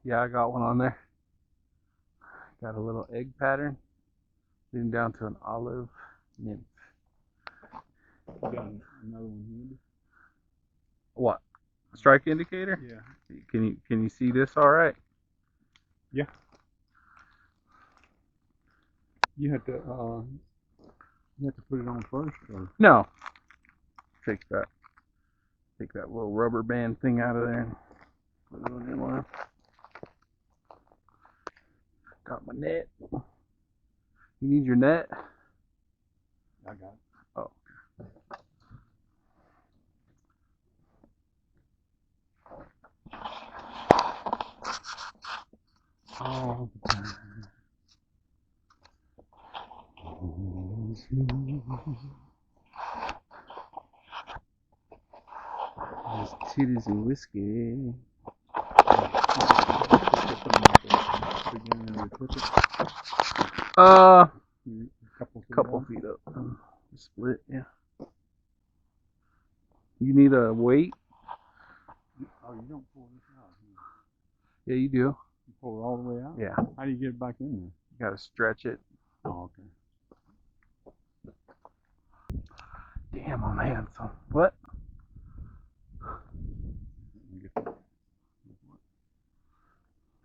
Yeah, I got one on there. Got a little egg pattern leading down to an olive nymph. You got another one handy? What? Strike indicator? Yeah. Can you see this all right? Yeah. You have to put it on first, or No. Take that little rubber band thing out of there and put it on your line. Got my net. You need your net? I got it. Oh. Oh. There's titties and whiskey. A couple feet up. Split, yeah. You need a weight? Oh, you don't pull this out. Yeah, you do. You pull it all the way out? Yeah. How do you get it back in there? You gotta stretch it. Oh, okay. Damn, my hands. What? You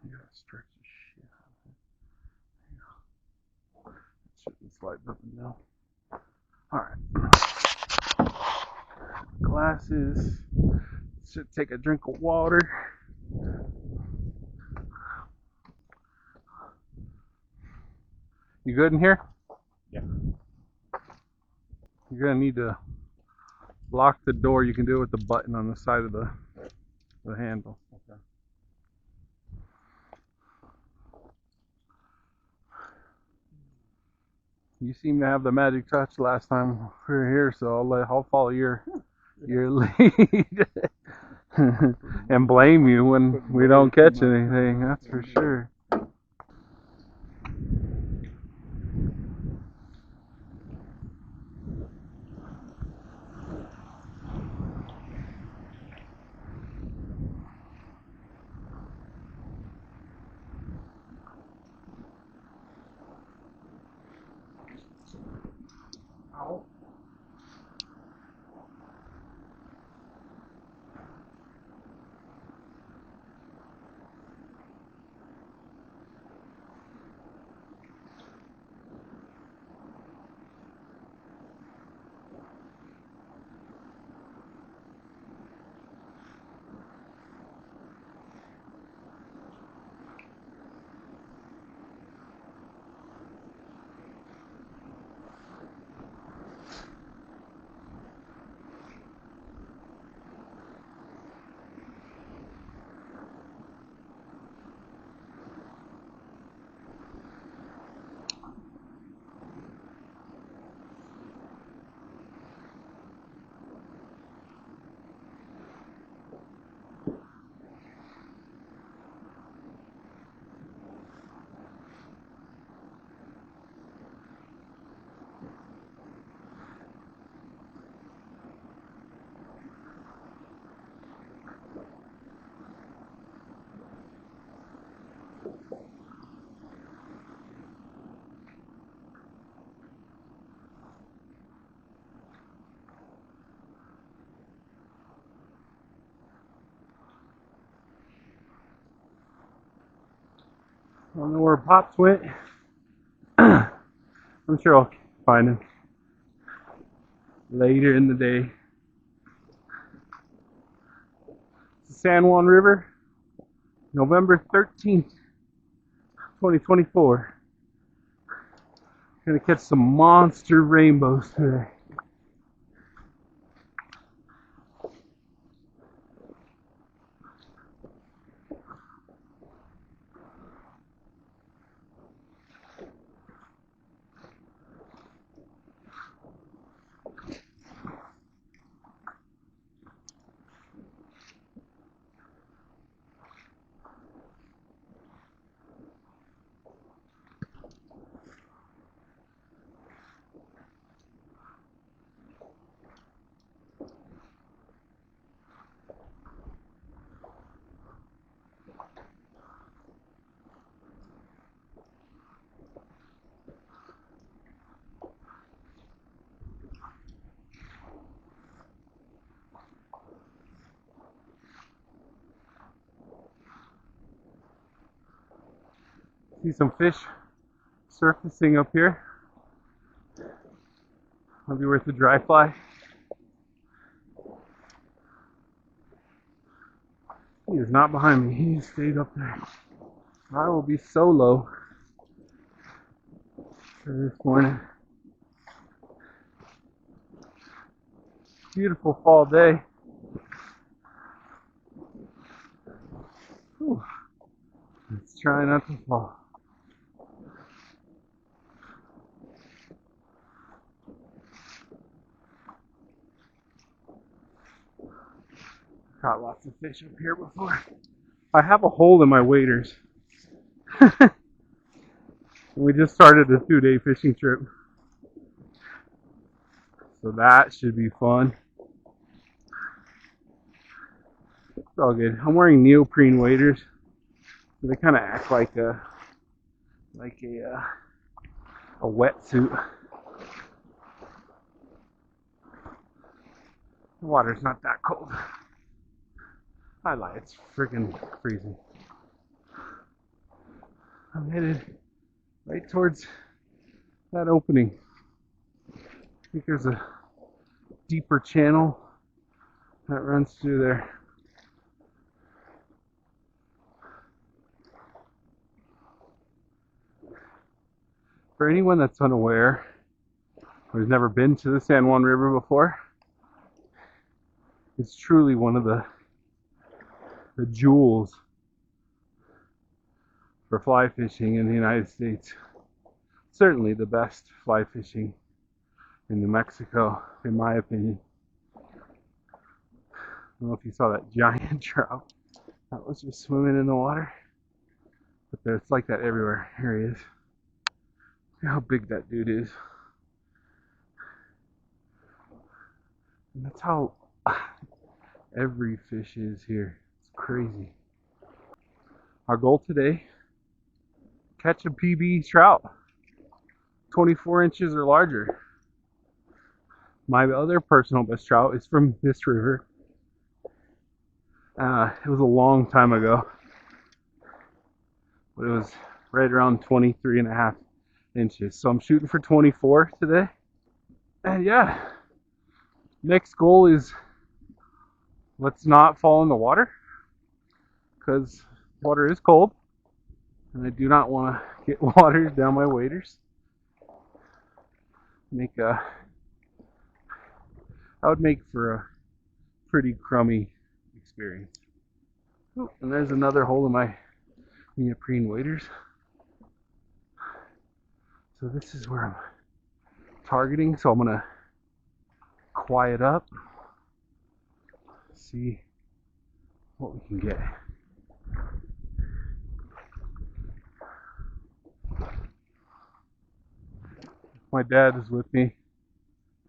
gotta stretch the shit out of it. It shouldn't slide up and down. Alright. Glasses. Should take a drink of water. You good in here? Yeah. You're gonna need to lock the door. You can do it with the button on the side of the handle. Okay. You seem to have the magic touch last time we were here, so I'll follow your lead and blame you when we don't catch anything. That's for sure. Ow. I don't know where Pops went. I'm sure I'll find him later in the day. San Juan River, November 13th, 2024. Gonna catch some monster rainbows today. See some fish surfacing up here. Might be worth a dry fly. He is not behind me. He stayed up there. I will be solo for this morning. Beautiful fall day. Whew. Let's try not to fall. Caught lots of fish up here before. I have a hole in my waders. We just started a 2-day fishing trip. So that should be fun. It's all good. I'm wearing neoprene waders. They kind of act like a wetsuit. The water's not that cold. I lie, it's freaking freezing. I'm headed right towards that opening. I think there's a deeper channel that runs through there. For anyone that's unaware, or has never been to the San Juan River before, it's truly one of the jewels for fly fishing in the United States. Certainly the best fly fishing in New Mexico, in my opinion. I don't know if you saw that giant trout that was just swimming in the water, but it's like that everywhere. Here he is. Look how big that dude is. And that's how every fish is here. It's crazy. Our goal today, catch a PB trout, 24 inches or larger. My other personal best trout is from this river. It was a long time ago, but it was right around 23.5 inches. So I'm shooting for 24 today. And yeah, next goal is let's not fall in the water, because water is cold and I do not want to get water down my waders. That would make for a pretty crummy experience. Oh, and there's another hole in my neoprene waders. So this is where I'm targeting, so I'm gonna quiet up, see what we can get. My dad is with me.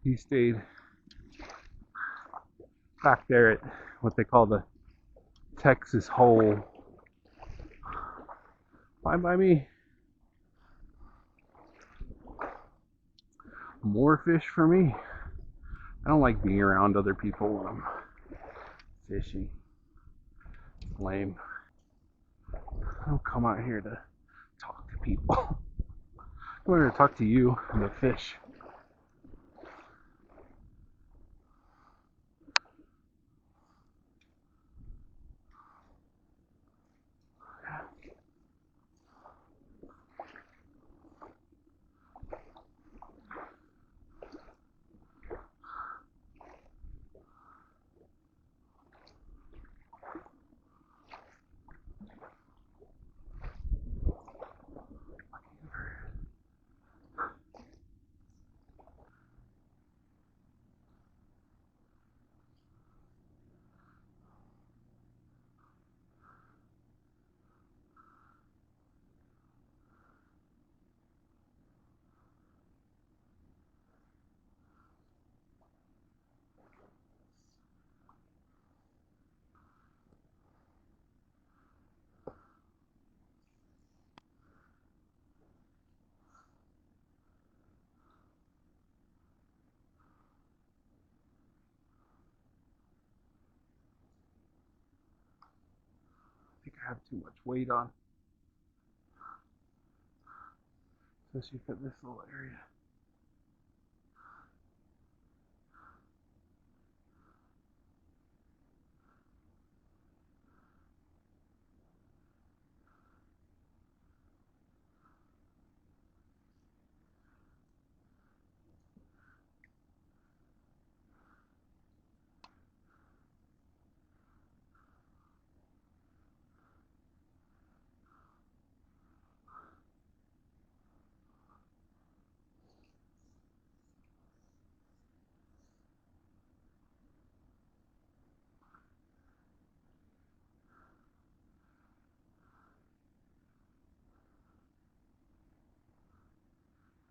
He stayed back there at what they call the Texas hole. Fine by me. More fish for me. I don't like being around other people when I'm fishing. It's lame. I don't come out here to talk to people. I'm here to talk to you and the fish. I think I have too much weight on. especially for this little area.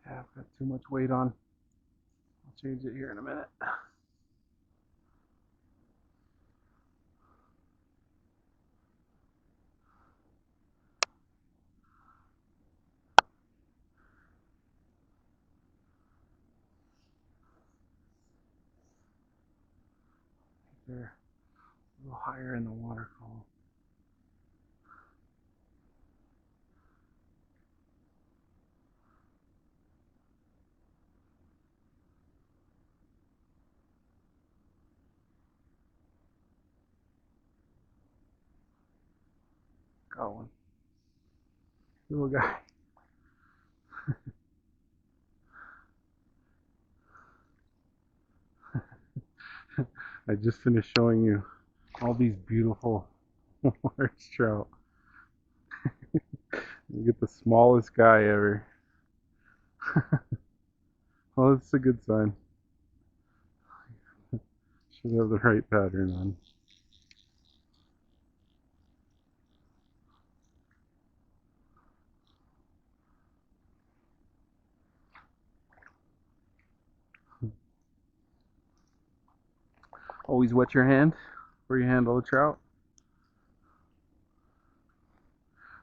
Yeah, I've got too much weight on. I'll change it here in a minute. They're a little higher in the water column. Got one. Little guy. I just finished showing you all these beautiful orange trout. You get the smallest guy ever. Well, that's a good sign. Should have the right pattern on. Always wet your hand before you handle the trout,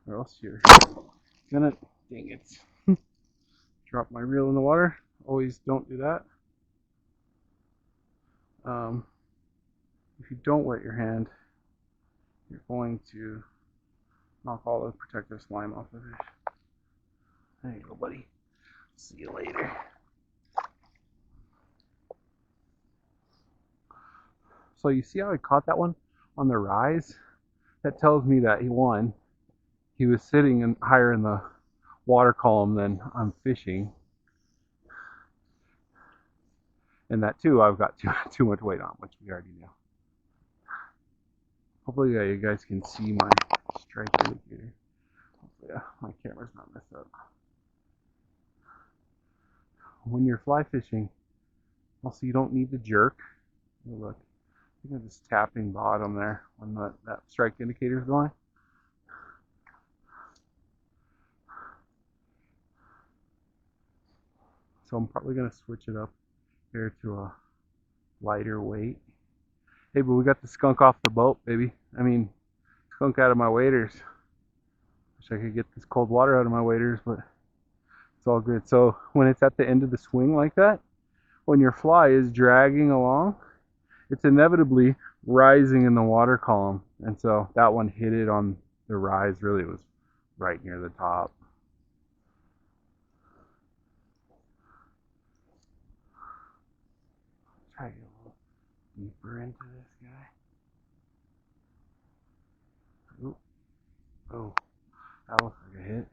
or else you're gonna, dang it, drop my reel in the water. Always don't do that. If you don't wet your hand, you're going to knock all the protective slime off the fish. There you go, buddy. See you later. So you see how I caught that one on the rise? That tells me that he was sitting higher in the water column than I'm fishing. And that too, I've got too much weight on, which we already knew. Hopefully you guys can see my strike indicator. Hopefully my camera's not messed up. When you're fly fishing, also you don't need to jerk. Look, you're just tapping bottom there when that strike indicator is going. So I'm probably going to switch it up here to a lighter weight. Hey, but we got the skunk off the boat, baby. I mean, skunk out of my waders. Wish I could get this cold water out of my waders, but it's all good. So when it's at the end of the swing like that, when your fly is dragging along, it's inevitably rising in the water column. And so that one hit it on the rise. Really, it was right near the top. Try to get a little deeper into this guy. Ooh. Oh, that looks like a hit.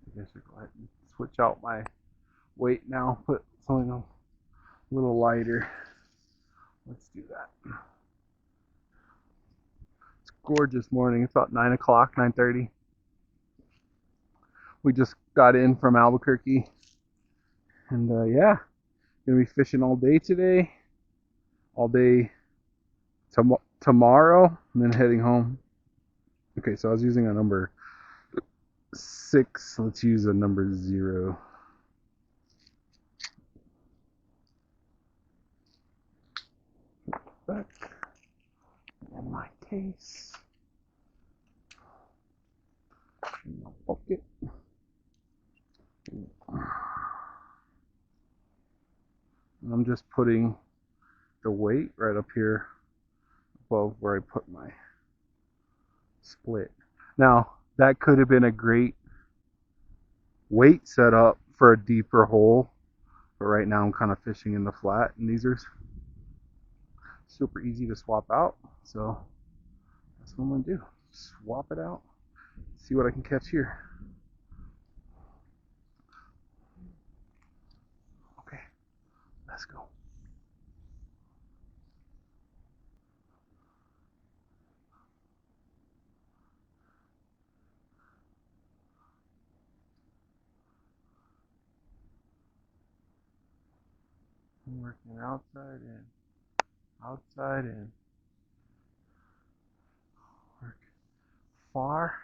I guess I go ahead and switch out my weight now, put something a little lighter. Let's do that. It's a gorgeous morning. It's about 9 o'clock, 9:30. We just got in from Albuquerque. And yeah, gonna be fishing all day today, all day tomorrow, and then heading home. Okay, so I was using a number 6. Let's use a number 0. case. In my pocket. I'm just putting the weight right up here above where I put my split. Now, that could have been a great weight setup for a deeper hole, but right now I'm kind of fishing in the flat, and these are super easy to swap out, so that's what I'm gonna do. Swap it out, see what I can catch here. Okay, let's go. I'm working outside in, outside in. Work far.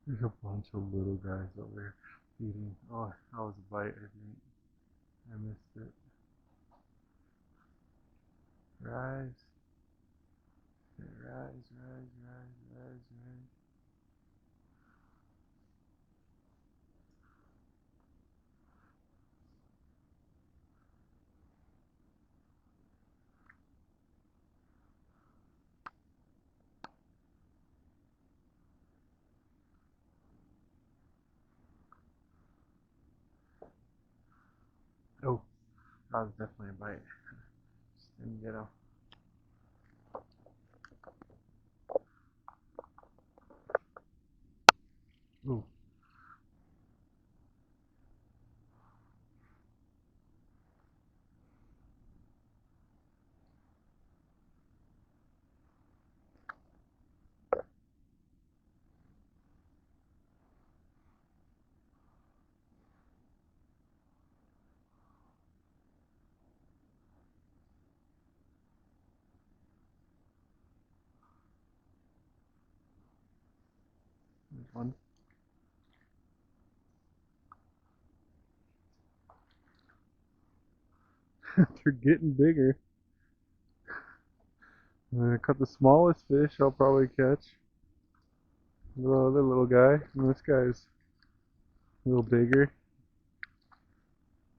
There's a bunch of little guys over there feeding. Oh, that was a bite, I think. I missed it. Rise. Rise, rise, rise, rise, rise. Oh, that was definitely a bite. Just didn't get him. Ooh. There's one. They're getting bigger. I'm gonna cut the smallest fish I'll probably catch. The other little guy. And this guy's a little bigger.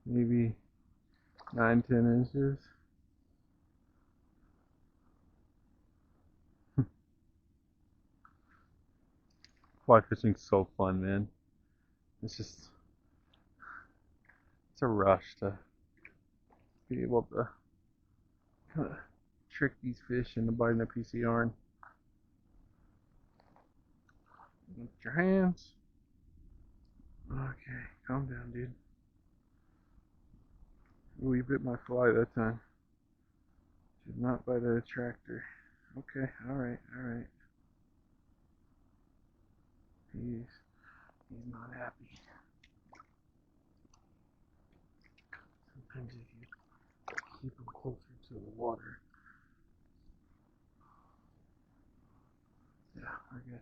Maybe 9-10 inches. Fly fishing's so fun, man. It's just, it's a rush to be able to kind of trick these fish into biting a piece of yarn. With your hands. Okay, calm down, dude. Ooh, you bit my fly that time. Did not bite a tractor. Okay, alright, alright. He's not happy. Sometimes if you keep him closer to the water. Yeah, we're good.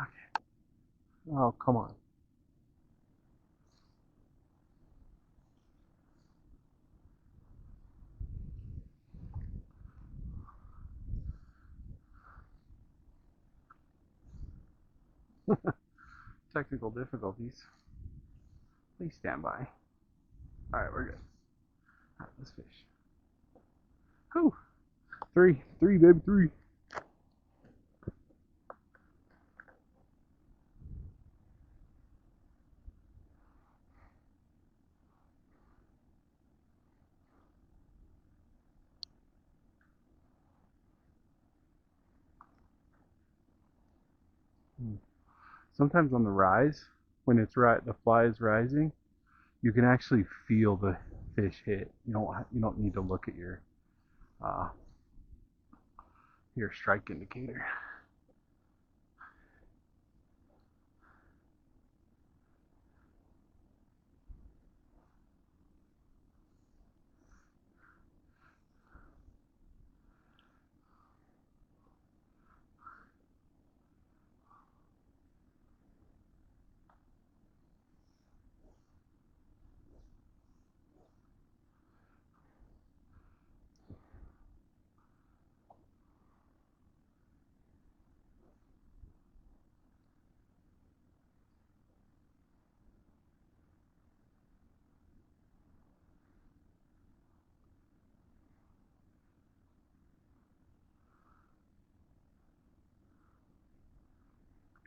Okay. Oh, come on. Technical difficulties. Please stand by. Alright, we're good. Alright, let's fish. Whew. Three, baby, three. Sometimes on the rise, when it's right, the fly is rising, you can actually feel the fish hit. You don't need to look at uh, your strike indicator.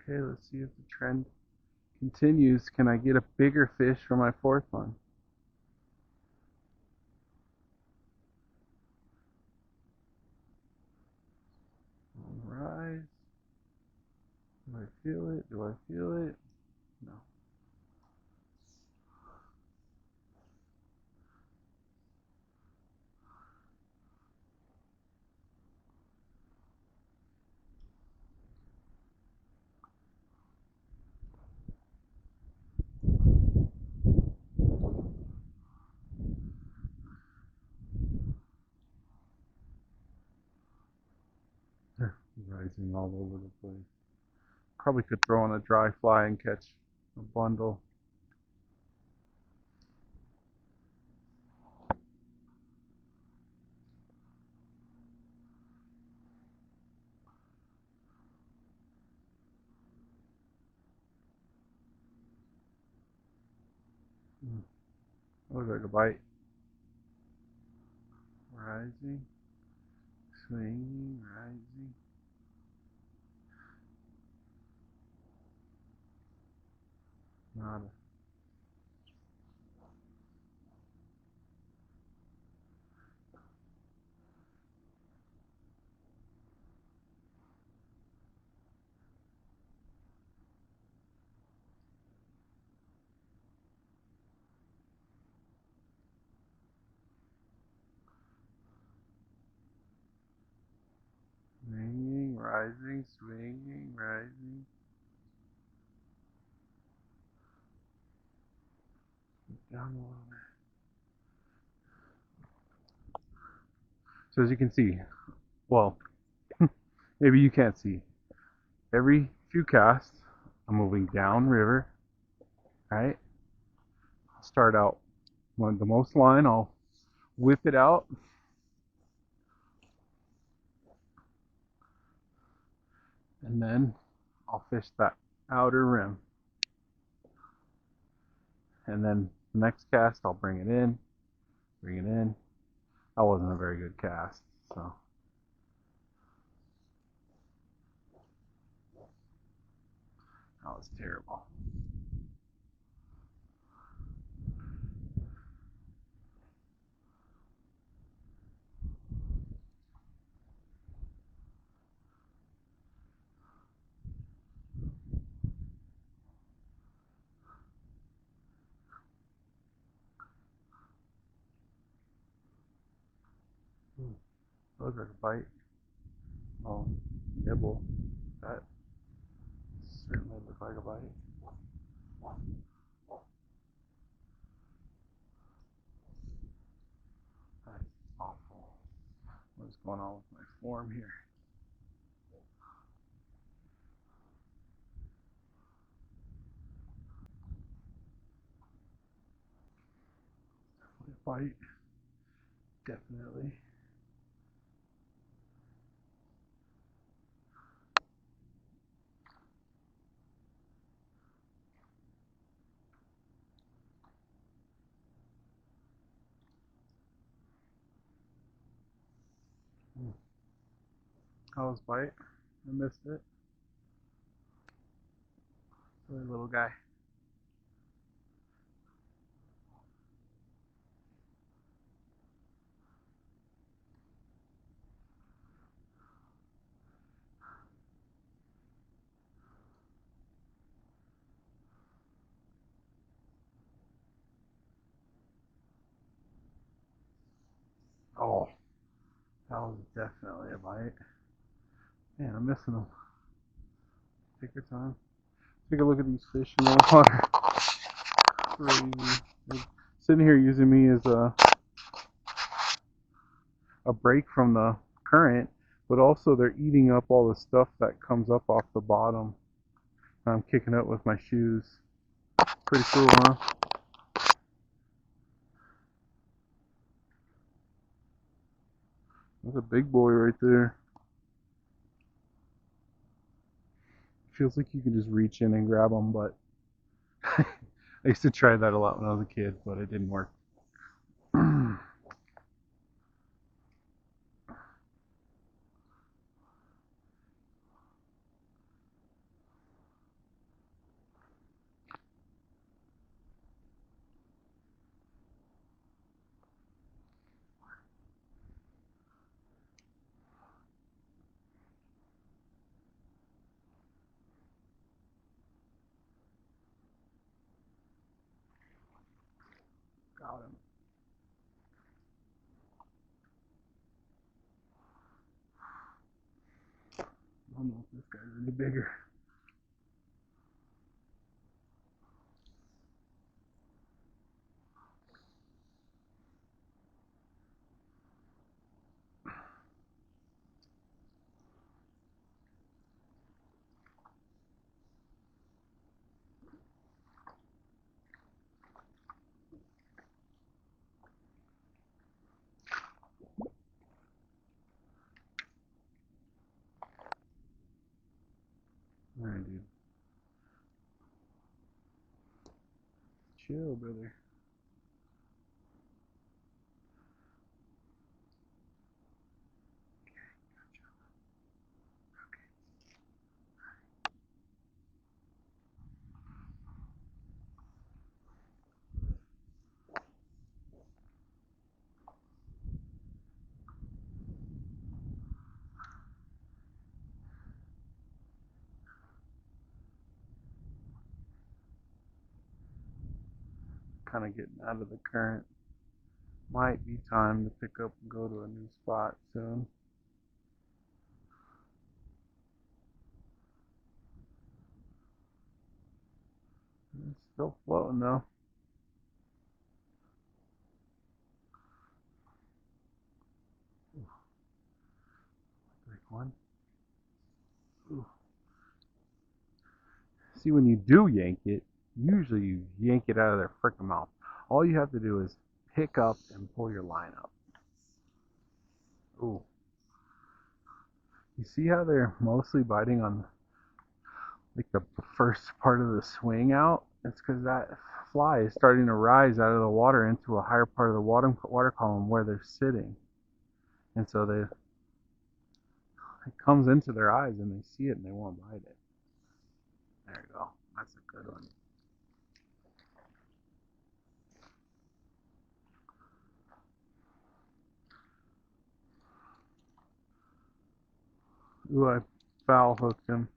Okay, let's see if the trend continues. Can I get a bigger fish for my fourth one? Alright. Do I feel it? Do I feel it? No. They're rising all over the place. Probably could throw on a dry fly and catch a bundle. Looks like a bite. Rising, swinging, rising. Nada. Swinging, rising, swinging, rising. Down a little bit. So as you can see, well, maybe you can't see. Every few casts, I'm moving down river. Right? I'll start out on the most line. I'll whip it out. And then I'll fish that outer rim. And then the next cast, I'll bring it in. Bring it in. That wasn't a very good cast, so. That was terrible. Looks like a bite. Oh, nibble. That certainly looked like a bite. That's awful. What's going on with my form here? Definitely a bite. Definitely. That was a bite. I missed it. Really little guy. Oh, that was definitely a bite. Man, I'm missing them. Take your time. Take a look at these fish in the water. Crazy. They're sitting here using me as a break from the current, but also they're eating up all the stuff that comes up off the bottom. I'm kicking it with my shoes. Pretty cool, huh? That's a big boy right there. Feels like you can just reach in and grab them, but I used to try that a lot when I was a kid, but it didn't work. Got him. I don't know if this guy's any bigger. Alright, dude. Chill, brother. Kind of getting out of the current. Might be time to pick up and go to a new spot soon. It's still floating though. Like one. Ooh. See, when you do yank it, usually you yank it out of their freaking mouth. All you have to do is pick up and pull your line up. Ooh. You see how they're mostly biting on like the first part of the swing out? It's because that fly is starting to rise out of the water into a higher part of the water column where they're sitting. And so it comes into their eyes and they see it and they won't bite it. There you go. That's a good one. Ooh, I foul hooked him.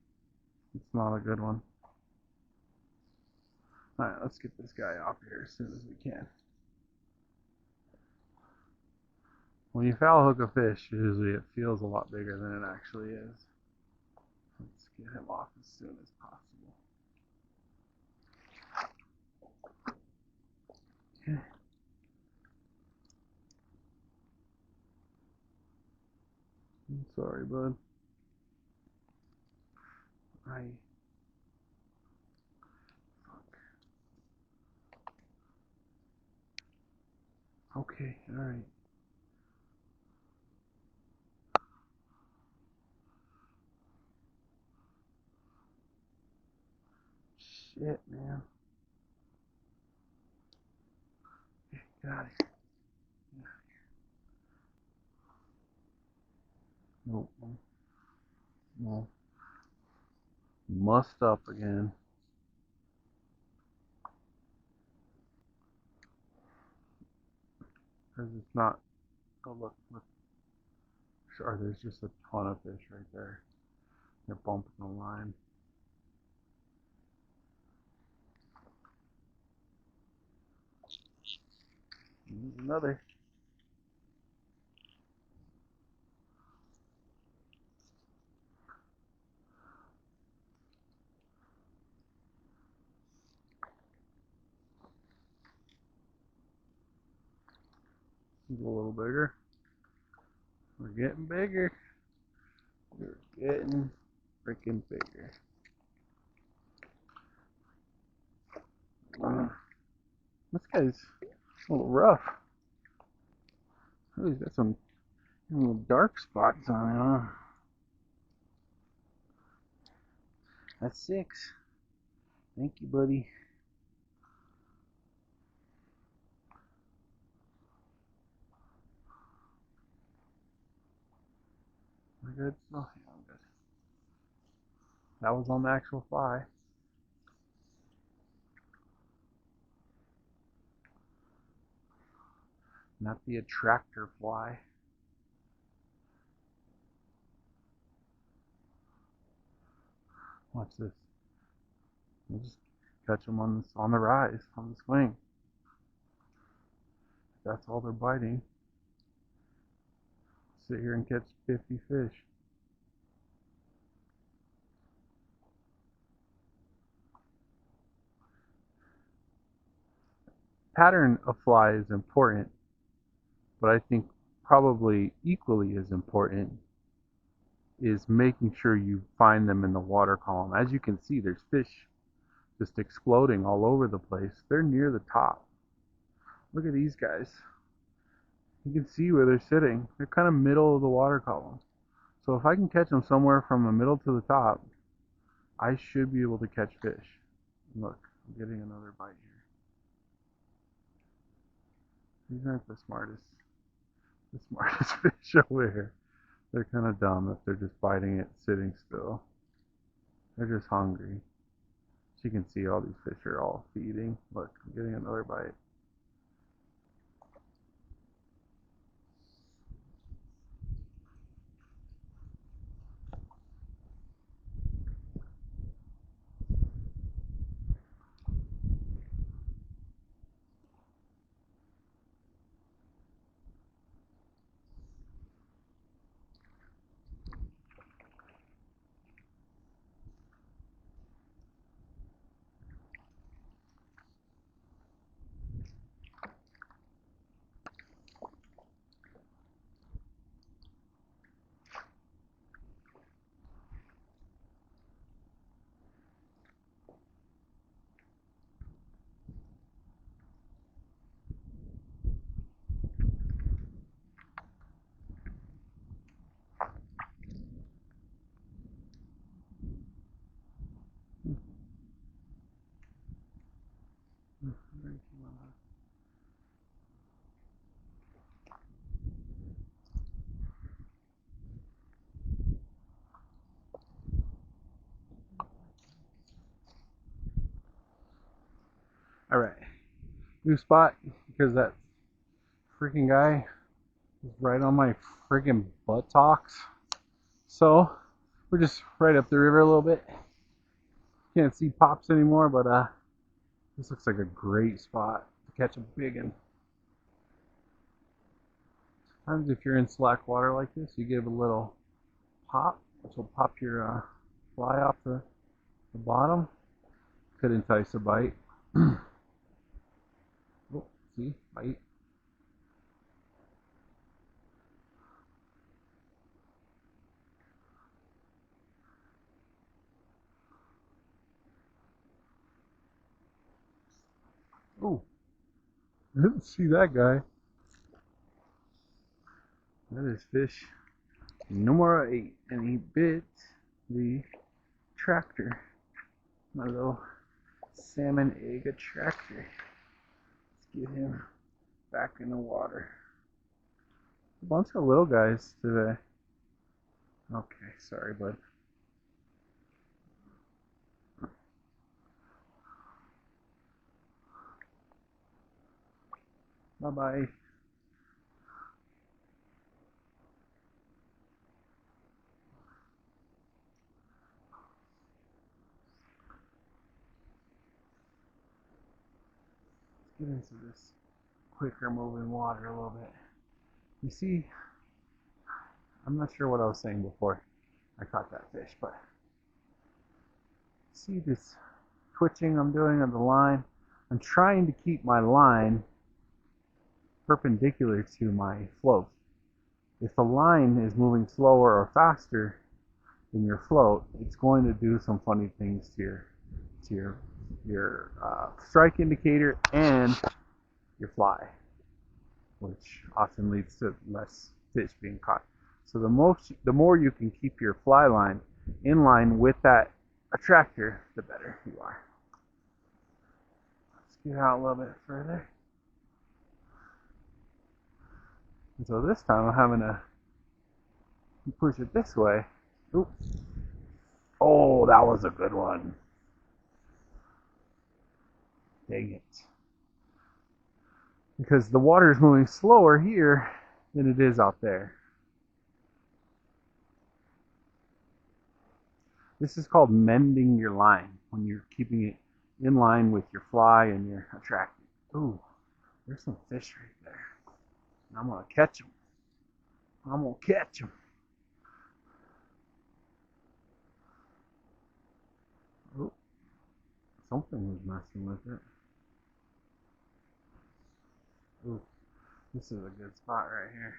It's not a good one. Alright, let's get this guy off here as soon as we can. When you foul hook a fish, usually it feels a lot bigger than it actually is. Let's get him off as soon as possible. Okay. I'm sorry, bud. Okay, alright. Shit, man. Okay, get out of here. Nope. No. Mussed up again. Because it's not. Oh, look. Sure, there's just a ton of fish right there. They're bumping the line. There's another. He's a little bigger. We're getting bigger. We're getting freaking bigger. This guy's a little rough. Oh, he's got some little dark spots on him, huh? That's 6. Thank you, buddy. We're good. Oh, yeah, I'm good. That was on the actual fly. Not the attractor fly. Watch this. We'll just catch him on the rise, on the swing. That's all they're biting. Sit here and catch 50 fish. Pattern of fly is important, but I think probably equally as important is making sure you find them in the water column. As you can see, there's fish just exploding all over the place. They're near the top. Look at these guys. You can see where they're sitting. They're kind of middle of the water column. So if I can catch them somewhere from the middle to the top, I should be able to catch fish. Look, I'm getting another bite here. These aren't the smartest fish over here. They're kind of dumb if they're just biting it sitting still. They're just hungry. As you can see, all these fish are all feeding. Look, I'm getting another bite. Alright, new spot because that freaking guy is right on my freaking buttocks. So we're just right up the river a little bit. Can't see pops anymore, but this looks like a great spot to catch a big one. Sometimes if you're in slack water like this, you give a little pop, which will pop your fly off the bottom. Could entice a bite. Oh, see, bite. Oh, I didn't see that guy. That is fish number 8, and he bit the tractor. My little salmon egg attractor. Let's get him back in the water. A bunch of little guys today. Okay, sorry, bud. Bye-bye. Let's get into this quicker moving water a little bit. You see, I'm not sure what I was saying before I caught that fish, but see this twitching I'm doing on the line? I'm trying to keep my line perpendicular to my float. If the line is moving slower or faster than your float, it's going to do some funny things to your strike indicator and your fly, which often leads to less fish being caught. So the more you can keep your fly line in line with that attractor, the better you are. Let's get out a little bit further. And so this time I'm having to push it this way. Oops. Oh, that was a good one. Dang it. Because the water is moving slower here than it is out there. This is called mending your line, when you're keeping it in line with your fly and your attractor. Ooh, there's some fish right there. I'm gonna catch him. I'm gonna catch him. Oh, something was messing with it. Ooh, this is a good spot right here.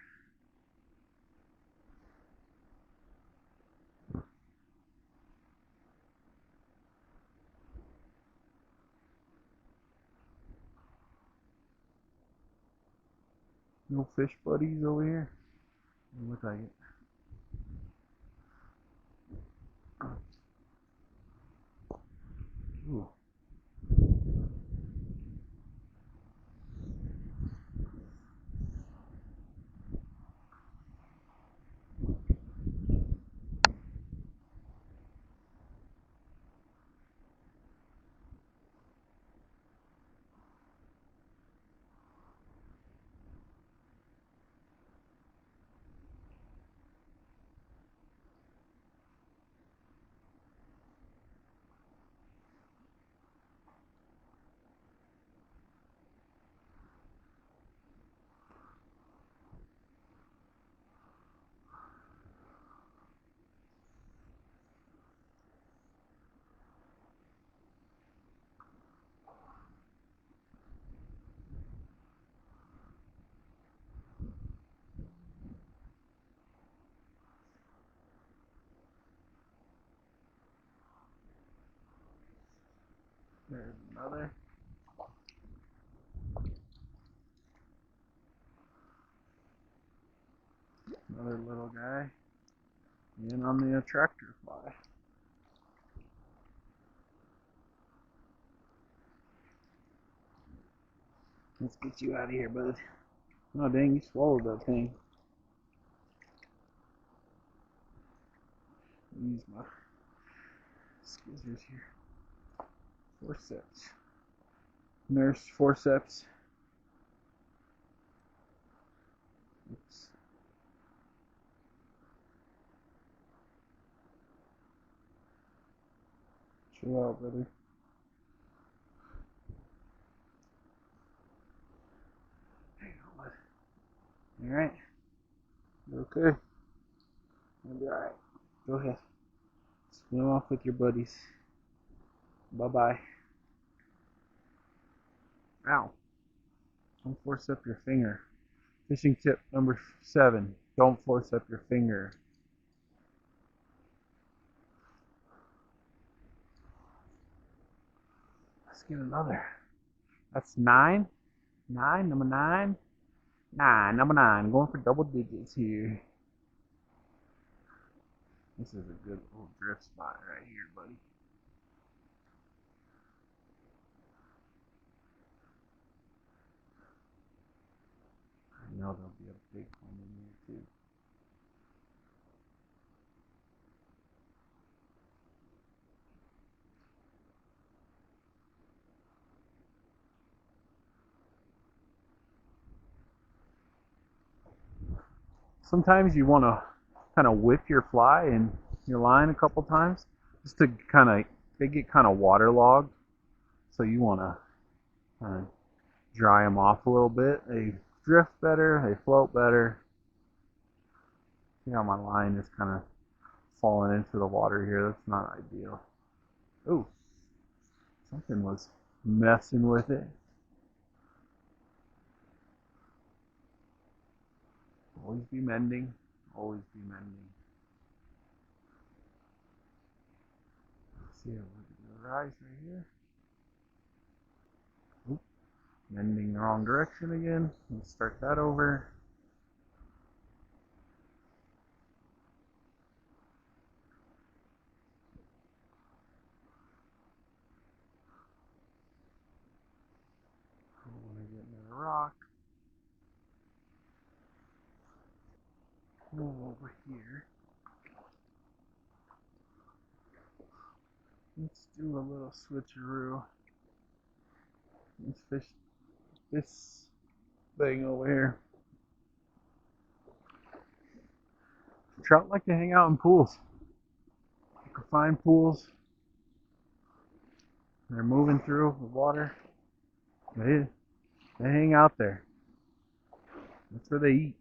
No fish buddies over here. Look like it. Ooh. There's another little guy. In on the attractor fly. Let's get you out of here, bud. Oh dang, you swallowed that thing. Use my scissors here. Forceps. Nurse forceps. Oops. Chill out, brother. Hang on, bud. You alright? You okay? You'll be alright. Go ahead. Swim off with your buddies. Bye-bye. Ow. Don't force up your finger. Fishing tip number 7. Don't force up your finger. Let's get another. That's 9. 9, number 9. 9, number 9. Going for double digits here. This is a good little drift spot right here, buddy. I know there'll be a big one in here too. Sometimes you want to kind of whip your fly and your line a couple times just to kind of, they get kind of waterlogged. So you want to kind of dry them off a little bit. They drift better, they float better. See how my line is kind of falling into the water here. That's not ideal. Oh, something was messing with it. Always be mending. Always be mending. Let's see, look at the rise right here. Oop, mending the wrong direction again. Let's start that over. I want to get near a rock. Move over here. Let's do a little switcheroo. Let's fish this thing over here. Trout like to hang out in pools. You can find pools. They're moving through the water. They hang out there. That's where they eat.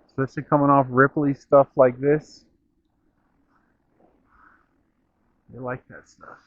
Especially coming off Ripley stuff like this. They like that stuff.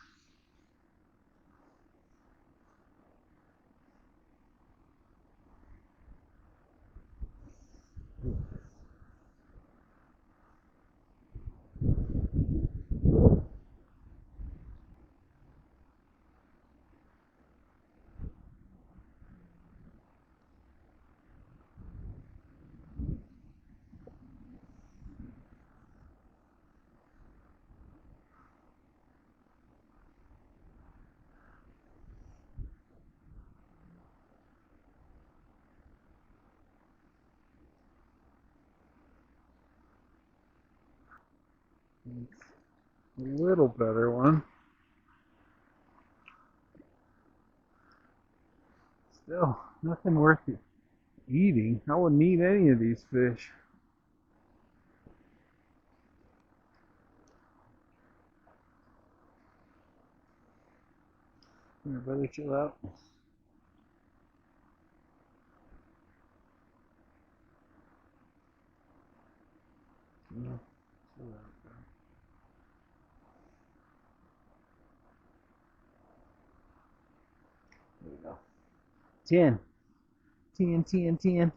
A little better one. Still, nothing worth eating. I wouldn't eat any of these fish. Here, brother, chill out. Yeah, chill out, bro. There we go. 10. 10, 10, 10.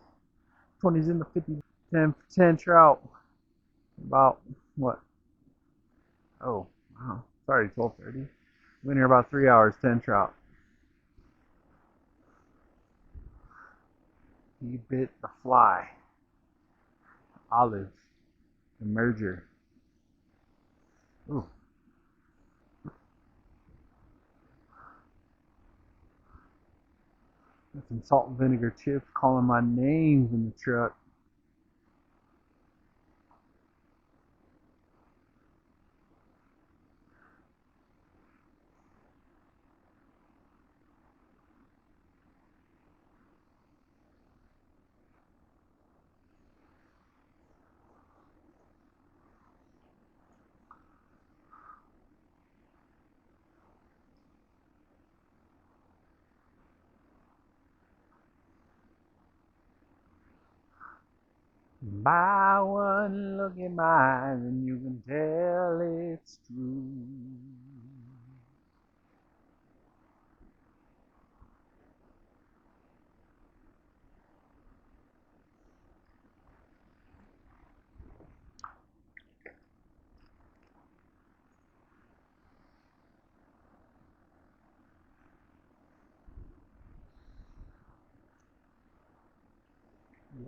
20's in the 50. 10 trout. About, what? Oh, wow. Sorry, 12:30. Been here about 3 hours, 10 trout. He bit the fly. Olive. The merger. Ooh. Got some salt and vinegar chips calling my names in the truck. By one look in my eyes and you can tell it's true.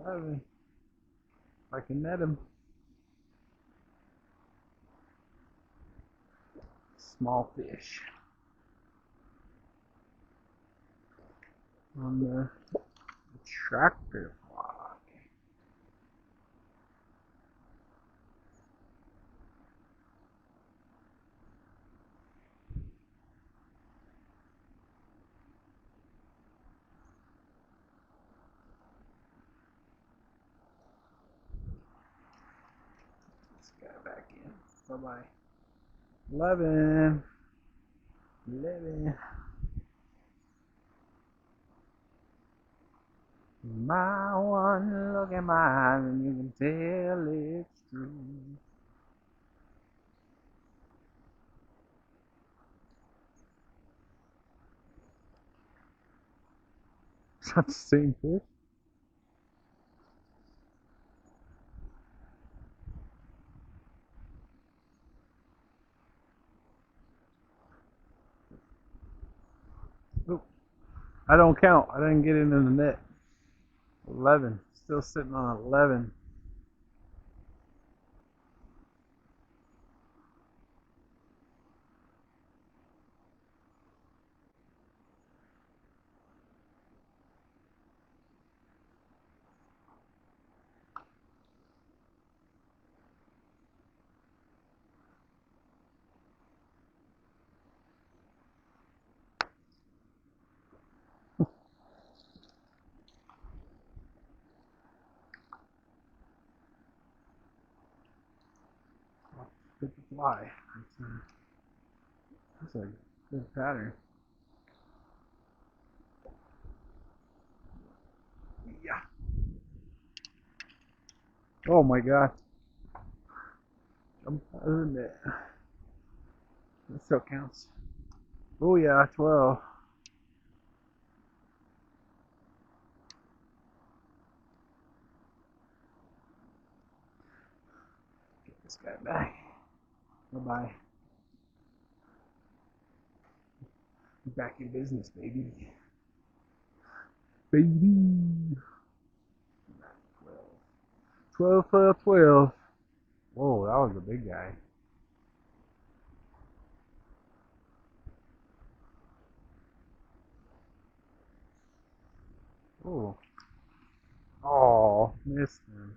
Lovely. If I can net him. Small fish. On the tractor block. Let's get back in. Bye-bye. 11. 11. My one look in my eyes and you can tell it's true. Is that the same fish? Oop. I don't count. I didn't get it in the net. 11. Still sitting on 11. Good fly. That's a good pattern. Yeah. Oh my god. Jump out of the net. That still counts. Oh yeah, 12. Get this guy back. Bye-bye. Back in business, baby. Baby. 12, 12, 12, 12. Whoa, that was a big guy. Oh. Oh, missed him.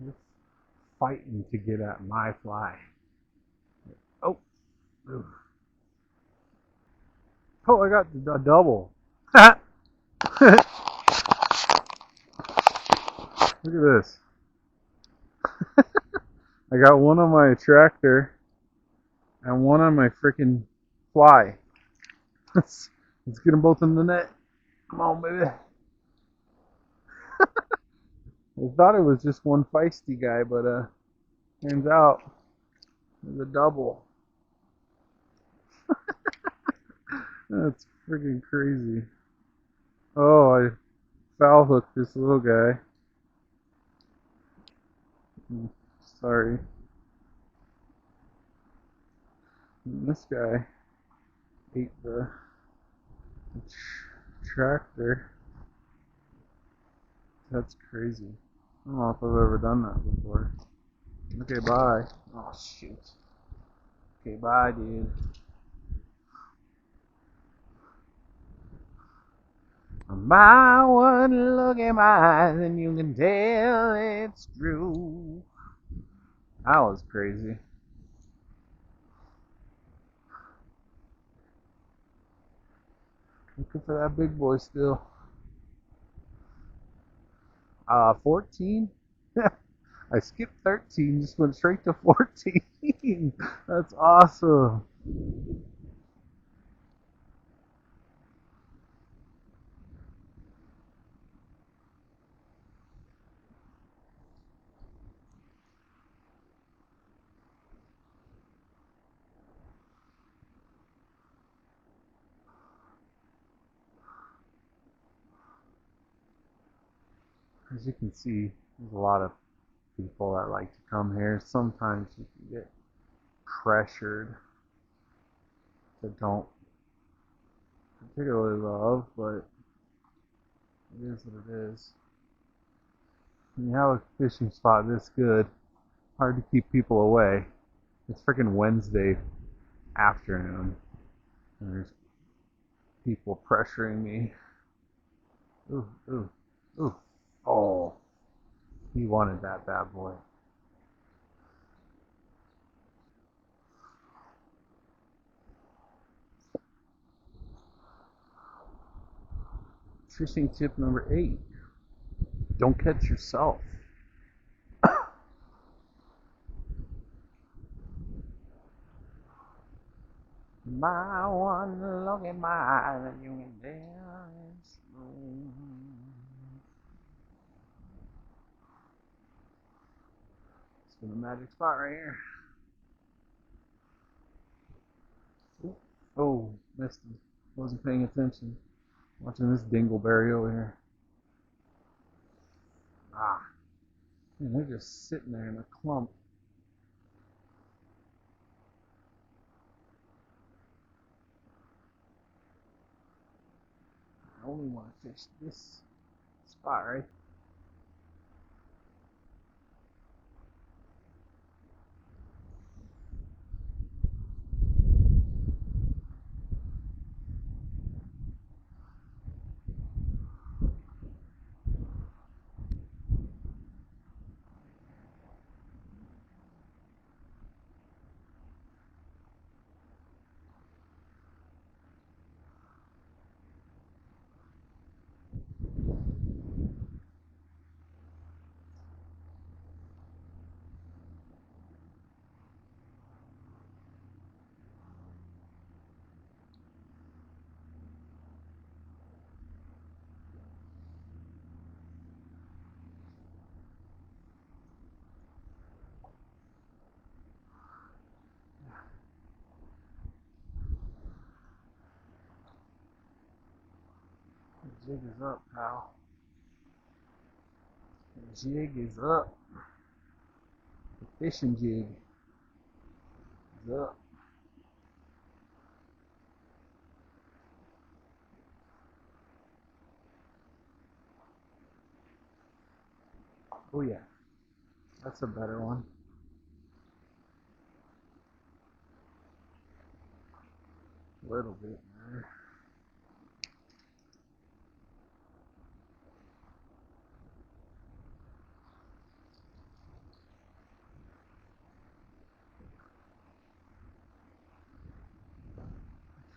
He's fighting to get at my fly. Oh. Oof. Oh, I got a double. Look at this. I got one on my tractor and one on my freaking fly. Let's get them both in the net. Come on, baby. I thought it was just one feisty guy, but turns out it was a double. That's freaking crazy. Oh, I foul hooked this little guy. Sorry. And this guy ate the tractor. That's crazy. I don't know if I've ever done that before. Okay, bye. Oh, shoot. Okay, bye, dude. By one look at mine, and you can tell it's true. That was crazy. Looking for that big boy still. 14? I skipped 13, just went straight to 14. That's awesome. As you can see, there's a lot of people that like to come here. Sometimes you can get pressured that don't particularly love, but it is what it is. When you have a fishing spot this good, hard to keep people away. It's freaking Wednesday afternoon, and there's people pressuring me. Ooh, ooh, ooh. Oh, he wanted that bad boy. Fishing tip number 8. Don't catch yourself. My one look at mine, and you can dance. It's been a magic spot right here. Ooh. Oh, missed him. Wasn't paying attention. Watching this dingleberry over here. Ah, man, they're just sitting there in a clump. I only want to fish this spot right. Jig is up, pal. The jig is up. The fishing jig is up. Oh yeah, that's a better one. A little bit better.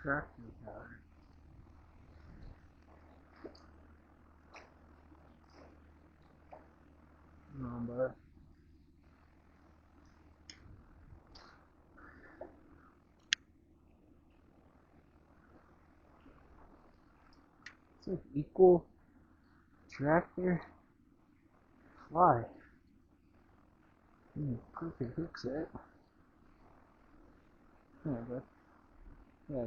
Tractor powder. No, but it's like equal tractor fly. Perfect hook set. Yeah, but yeah.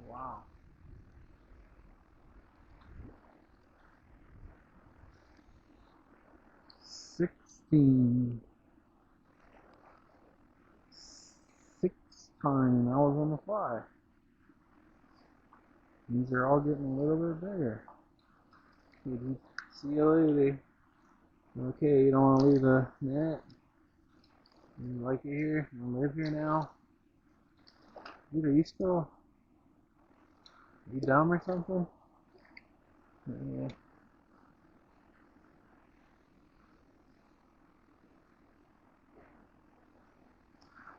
Wow. 16. 6 time I was on the fly. These are all getting a little bit bigger. See you later. Okay, you don't want to leave the net. You like it here? You live here now? Dude, are you still... Are you dumb or something? Yeah.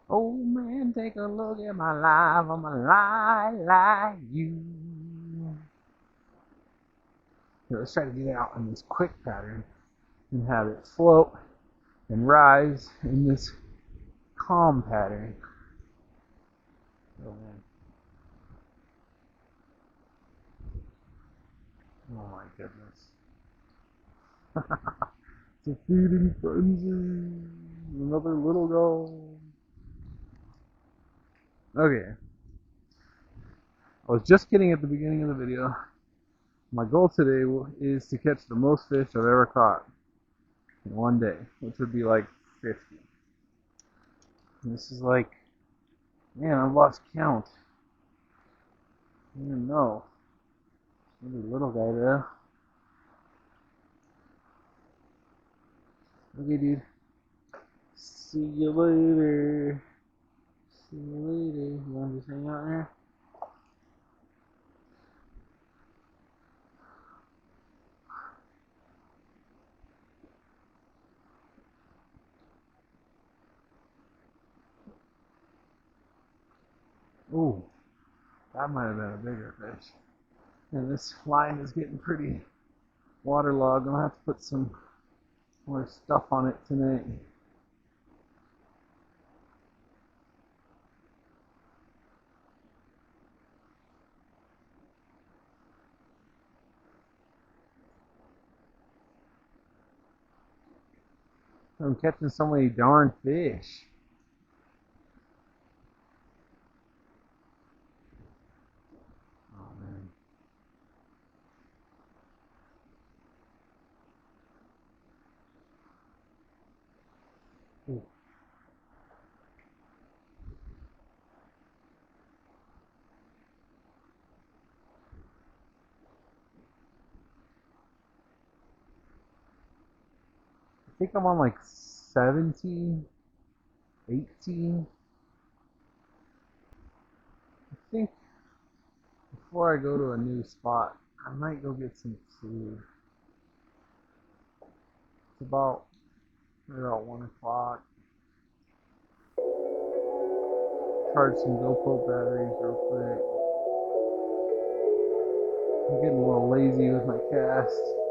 Oh man, take a look at my life. I'm a lie like you. Here, let's try to get out in this quick pattern and have it float and rise in this calm pattern. Oh man. Oh my goodness. It's a feeding frenzy. Another little goal. Okay. I was just kidding at the beginning of the video. My goal today is to catch the most fish I've ever caught in one day, which would be like 50. And this is like, man, I've lost count. I don't even know. Maybe a little guy there. Okay, dude. See you later. See you later. You want to just hang out there? Ooh, that might have been a bigger fish. And this line is getting pretty waterlogged. I'm gonna have to put some more stuff on it tonight. I'm catching so many darn fish. Oh man. Ooh. I think I'm on like 17, 18. think before I go to a new spot, I might go get some food. It's about 1 o'clock. Charge some GoPro batteries real quick. I'm getting a little lazy with my cast.